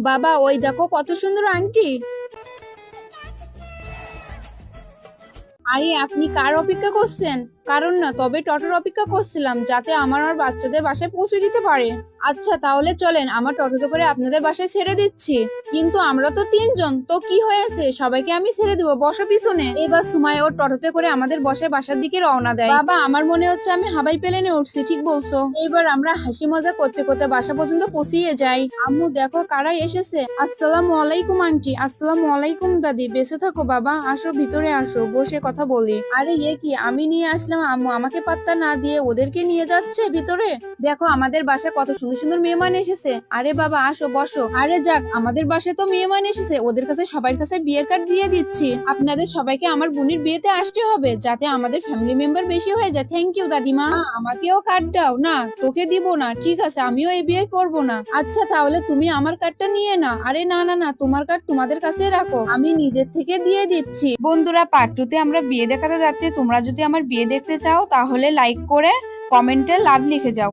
বাবা ওই দেখো কত সুন্দর আংটি। আরে আপনি কার অপেক্ষা করছেন? কারণ না, তবে টোটোর অপেক্ষা করছিলাম যাতে আমার আর বাচ্চাদের বাসায় পৌঁছে দিতে পারে। আচ্ছা তাহলে চলেন, আমার টোটোতে করে আপনাদের বাসায় ছেড়ে দিচ্ছি। কিন্তু আমরা তো তিনজন, তো কি হয়েছে, সবাইকে আমি ছেড়ে দেবো, বসো পিছনে। এবার সুমাই ওর টোটোতে করে আমাদের বাসার দিকে রওনা দেয়। বাবা আমার মনে হচ্ছে আমি হাবাই প্লেনে উঠছি, ঠিক বলছো। এবার আমরা হাসি মজা করতে করতে বাসা পর্যন্ত পৌঁছিয়ে যাই। আম্মু দেখো কারা এসেছে। আসসালামু আলাইকুম আন্টি। আসসালামু আলাইকুম দাদি। বেঁচে থাকো বাবা, আসো ভিতরে আসো, বসে কথা বলি। আরে এ কি, আমি নিয়ে আসলাম, আম্মু আমাকে পাত্তা না দিয়ে ওদেরকে নিয়ে যাচ্ছে ভিতরে। দেখো আমাদের বাসায় কত সুন্দর সুন্দর মেহমান এসেছে। আরে বাবা আসো বসো। আরে যাক, আমাদের বাসায় তো মেহমান এসেছে, ওদের কাছে সবার কাছে বিয়ের কার্ড দিয়ে দিচ্ছি। আপনাদের সবাইকে আমার বোনের বিয়েতে আসতে হবে যাতে আমাদের ফ্যামিলি মেম্বার বেশি হয়ে যায়। থ্যাংক ইউ দাদিমা। আমাকেও কার্ড দাও। না তোকে দিব না, ঠিক আছে আমিও এই বিয়ে করব না। আচ্ছা তাহলে তুমি আমার কার্ডটা নিয়ে না। আরে না না না, তোমার কার্ড তোমাদের কাছে রাখো, আমি নিজের থেকে দিয়ে দিচ্ছি। বন্ধুরা পার্ট 2 তে আমরা বিয়ে দেখাতে যাচ্ছি। তোমরা যদি আমার বিয়ে দেখতে চাও তাহলে লাইক করে কমেন্টে লাভ লিখে যাও।